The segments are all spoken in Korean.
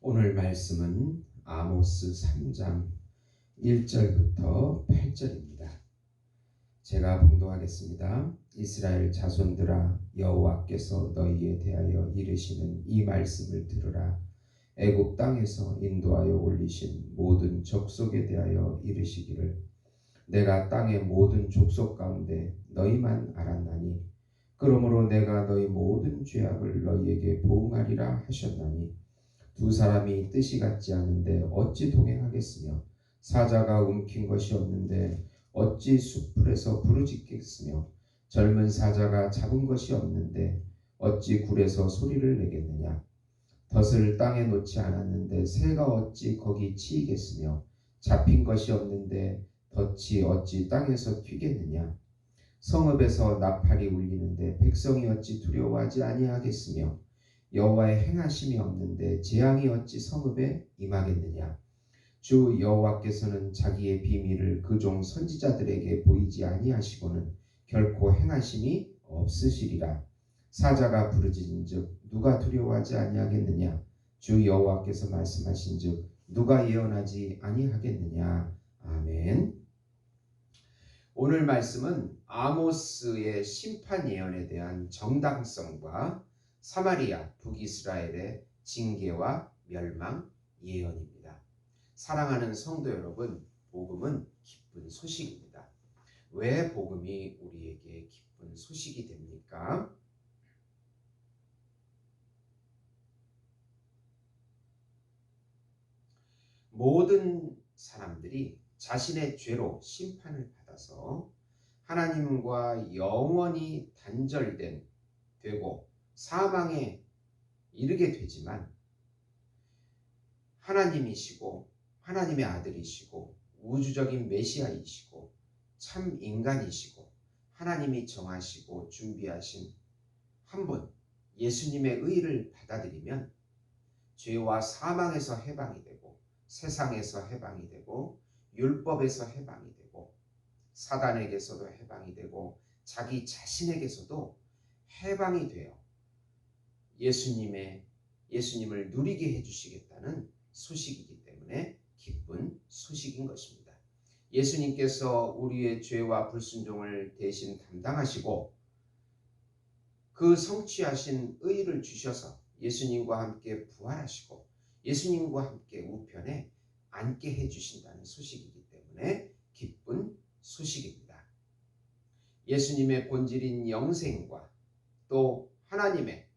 오늘 말씀은 아모스 3장 1절부터 8절입니다. 제가 봉독하겠습니다. 이스라엘 자손들아, 여호와께서 너희에 대하여 이르시는 이 말씀을 들으라. 애굽 땅에서 인도하여 올리신 모든 족속에 대하여 이르시기를, 내가 땅의 모든 족속 가운데 너희만 알았나니 그러므로 내가 너희 모든 죄악을 너희에게 보응하리라 하셨나니, 두 사람이 뜻이 같지 않은데 어찌 동행하겠으며, 사자가 움킨 것이 없는데 어찌 숲풀에서 부르짖겠으며, 젊은 사자가 잡은 것이 없는데 어찌 굴에서 소리를 내겠느냐. 덫을 땅에 놓지 않았는데 새가 어찌 거기 치이겠으며, 잡힌 것이 없는데 덫이 어찌 땅에서 튀겠느냐. 성읍에서 나팔이 울리는데 백성이 어찌 두려워하지 아니하겠으며, 여호와의 행하심이 없는데 재앙이 어찌 성읍에 임하겠느냐. 주 여호와께서는 자기의 비밀을 그 종 선지자들에게 보이지 아니하시고는 결코 행하심이 없으시리라. 사자가 부르짖은즉 누가 두려워하지 아니하겠느냐. 주 여호와께서 말씀하신즉 누가 예언하지 아니하겠느냐. 아멘. 오늘 말씀은 아모스의 심판 예언에 대한 정당성과 사마리아 북이스라엘의 징계와 멸망 예언입니다. 사랑하는 성도 여러분, 복음은 기쁜 소식입니다. 왜 복음이 우리에게 기쁜 소식이 됩니까? 모든 사람들이 자신의 죄로 심판을 받아서 하나님과 영원히 되고 사망에 이르게 되지만, 하나님이시고 하나님의 아들이시고 우주적인 메시아이시고 참 인간이시고 하나님이 정하시고 준비하신 한 분, 예수님의 의를 받아들이면 죄와 사망에서 해방이 되고, 세상에서 해방이 되고, 율법에서 해방이 되고, 사단에게서도 해방이 되고, 자기 자신에게서도 해방이 되어 예수님을 누리게 해주시겠다는 소식이기 때문에 기쁜 소식인 것입니다. 예수님께서 우리의 죄와 불순종을 대신 담당하시고 그 성취하신 의를 주셔서 예수님과 함께 부활하시고 예수님과 함께 우편에 앉게 해주신다는 소식이기 때문에 기쁜 소식입니다. 예수님의 본질인 영생과 또 하나님의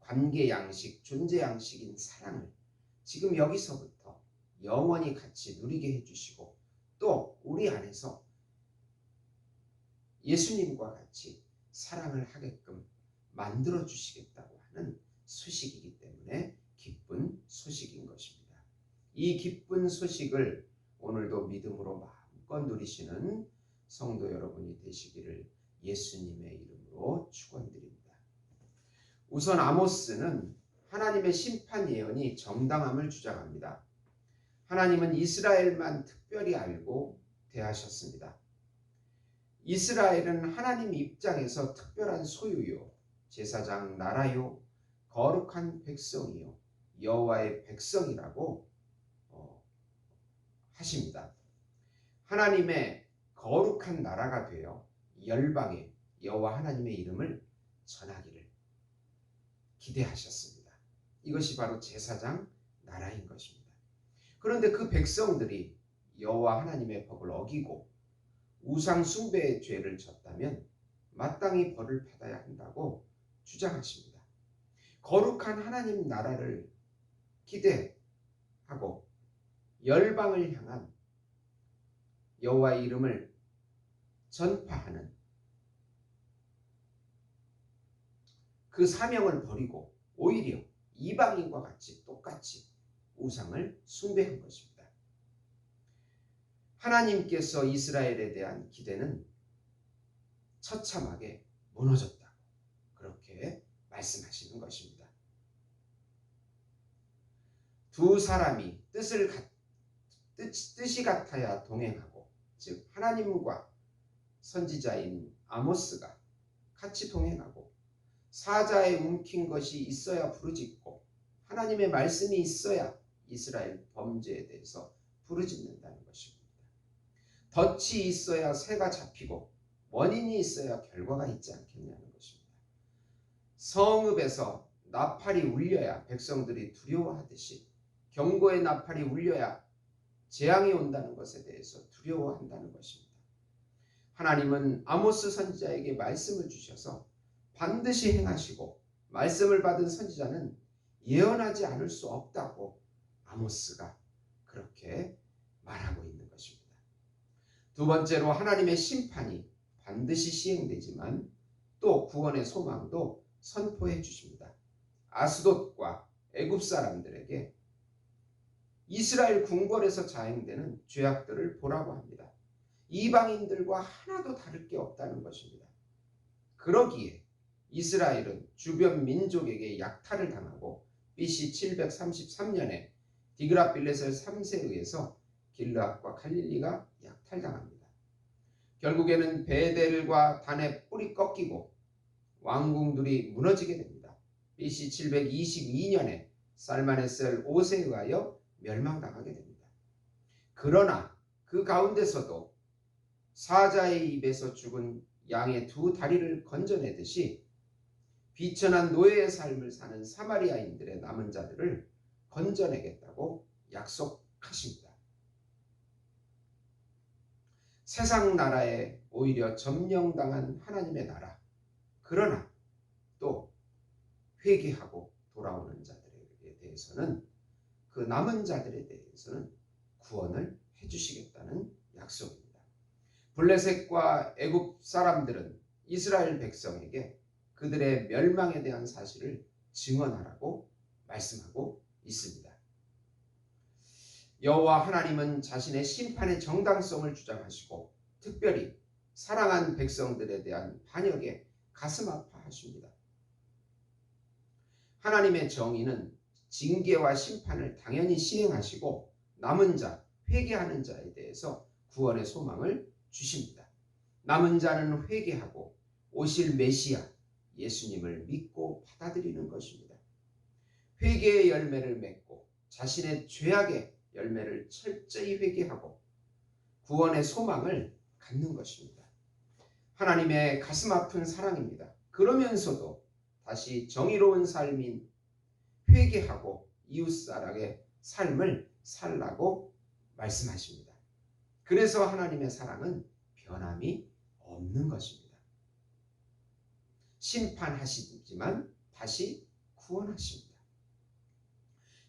관계 양식, 존재 양식인 사랑을 지금 여기서부터 영원히 같이 누리게 해주시고, 또 우리 안에서 예수님과 같이 사랑을 하게끔 만들어 주시겠다고 하는 소식이기 때문에 기쁜 소식인 것입니다. 이 기쁜 소식을 오늘도 믿음으로 마음껏 누리시는 성도 여러분이 되시기를 예수님의 이름으로 축원드립니다. 우선 아모스는 하나님의 심판 예언이 정당함을 주장합니다. 하나님은 이스라엘만 특별히 알고 대하셨습니다. 이스라엘은 하나님 입장에서 특별한 소유요, 제사장 나라요, 거룩한 백성이요, 여호와의 백성이라고 하십니다. 하나님의 거룩한 나라가 되어 열방에 여호와 하나님의 이름을 전하기를 기대하셨습니다. 이것이 바로 제사장 나라인 것입니다. 그런데 그 백성들이 여호와 하나님의 법을 어기고 우상 숭배의 죄를 졌다면 마땅히 벌을 받아야 한다고 주장하십니다. 거룩한 하나님 나라를 기대하고 열방을 향한 여호와의 이름을 전파하는 그 사명을 버리고 오히려 이방인과 같이 똑같이 우상을 숭배한 것입니다. 하나님께서 이스라엘에 대한 기대는 처참하게 무너졌다고 그렇게 말씀하시는 것입니다. 두 사람이 뜻이 같아야 동행하고, 즉 하나님과 선지자인 아모스가 같이 동행하고, 사자에 움킨 것이 있어야 부르짖고 하나님의 말씀이 있어야 이스라엘 범죄에 대해서 부르짖는다는 것입니다. 덫이 있어야 새가 잡히고 원인이 있어야 결과가 있지 않겠냐는 것입니다. 성읍에서 나팔이 울려야 백성들이 두려워하듯이 경고의 나팔이 울려야 재앙이 온다는 것에 대해서 두려워한다는 것입니다. 하나님은 아모스 선지자에게 말씀을 주셔서 반드시 행하시고 말씀을 받은 선지자는 예언하지 않을 수 없다고 아모스가 그렇게 말하고 있는 것입니다. 두 번째로 하나님의 심판이 반드시 시행되지만 또 구원의 소망도 선포해 주십니다. 아스돗과 애굽 사람들에게 이스라엘 궁궐에서 자행되는 죄악들을 보라고 합니다. 이방인들과 하나도 다를 게 없다는 것입니다. 그러기에 이스라엘은 주변 민족에게 약탈을 당하고 BC 733년에 디그라빌레셀 3세에 의해서 길르앗과 갈릴리가 약탈당합니다. 결국에는 베델과 단의 뿔이 꺾이고 왕궁들이 무너지게 됩니다. BC 722년에 살마네셀 5세에 의하여 멸망당하게 됩니다. 그러나 그 가운데서도 사자의 입에서 죽은 양의 두 다리를 건져내듯이 비천한 노예의 삶을 사는 사마리아인들의 남은 자들을 건져내겠다고 약속하십니다. 세상 나라에 오히려 점령당한 하나님의 나라, 그러나 또 회개하고 돌아오는 자들에 대해서는 그 남은 자들에 대해서는 구원을 해주시겠다는 약속입니다. 블레셋과 애굽 사람들은 이스라엘 백성에게 그들의 멸망에 대한 사실을 증언하라고 말씀하고 있습니다. 여호와 하나님은 자신의 심판의 정당성을 주장하시고 특별히 사랑한 백성들에 대한 반역에 가슴 아파하십니다. 하나님의 정의는 징계와 심판을 당연히 시행하시고 남은 자, 회개하는 자에 대해서 구원의 소망을 주십니다. 남은 자는 회개하고 오실 메시아 예수님을 믿고 받아들이는 것입니다. 회개의 열매를 맺고 자신의 죄악의 열매를 철저히 회개하고 구원의 소망을 갖는 것입니다. 하나님의 가슴 아픈 사랑입니다. 그러면서도 다시 정의로운 삶인 회개하고 이웃사랑의 삶을 살라고 말씀하십니다. 그래서 하나님의 사랑은 변함이 없는 것입니다. 심판하시지만 다시 구원하십니다.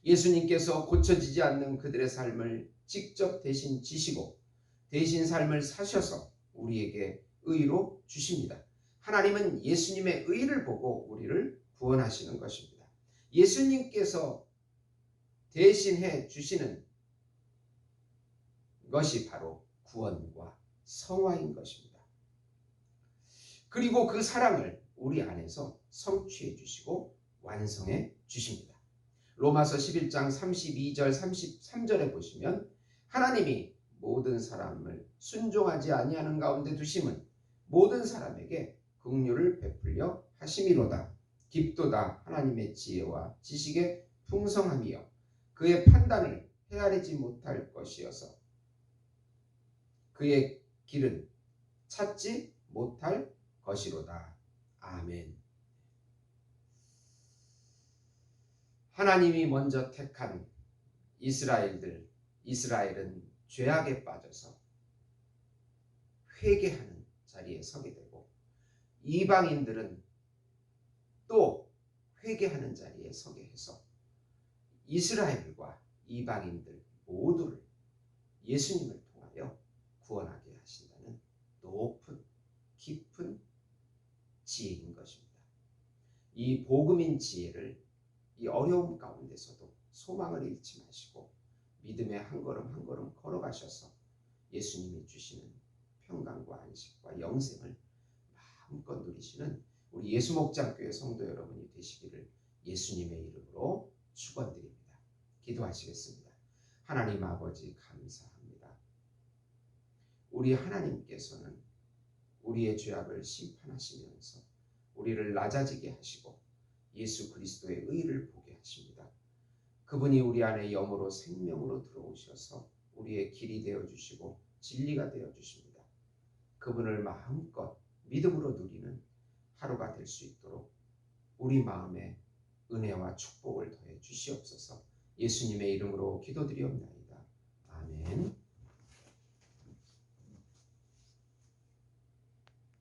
예수님께서 고쳐지지 않는 그들의 삶을 직접 대신 지시고 대신 삶을 사셔서 우리에게 의로 주십니다. 하나님은 예수님의 의를 보고 우리를 구원하시는 것입니다. 예수님께서 대신해 주시는 것이 바로 구원과 성화인 것입니다. 그리고 그 사랑을 우리 안에서 성취해 주시고 완성해 주십니다. 로마서 11장 32절 33절에 보시면 하나님이 모든 사람을 순종하지 아니하는 가운데 두심은 모든 사람에게 긍휼을 베풀려 하심이로다. 깊도다 하나님의 지혜와 지식의 풍성함이여 그의 판단을 헤아리지 못할 것이어서 그의 길은 찾지 못할 것이로다. 아멘. 하나님이 먼저 택한 이스라엘은 죄악에 빠져서 회개하는 자리에 서게 되고 이방인들은 또 회개하는 자리에 서게 해서 이스라엘과 이방인들 모두를 예수님을 통하여 구원하게 하신다는 높은 깊은 지혜인 것입니다. 이 복음인 지혜를 이 어려움 가운데서도 소망을 잃지 마시고 믿음의 한 걸음 한 걸음 걸어가셔서 예수님이 주시는 평강과 안식과 영생을 마음껏 누리시는 우리 예수목장교회 성도 여러분이 되시기를 예수님의 이름으로 축원드립니다. 기도하시겠습니다. 하나님 아버지 감사합니다. 우리 하나님께서는 우리의 죄악을 심판하시면서 우리를 낮아지게 하시고 예수 그리스도의 의를 보게 하십니다. 그분이 우리 안에 영으로 생명으로 들어오셔서 우리의 길이 되어주시고 진리가 되어주십니다. 그분을 마음껏 믿음으로 누리는 하루가 될 수 있도록 우리 마음에 은혜와 축복을 더해 주시옵소서. 예수님의 이름으로 기도드리옵나이다. 아멘.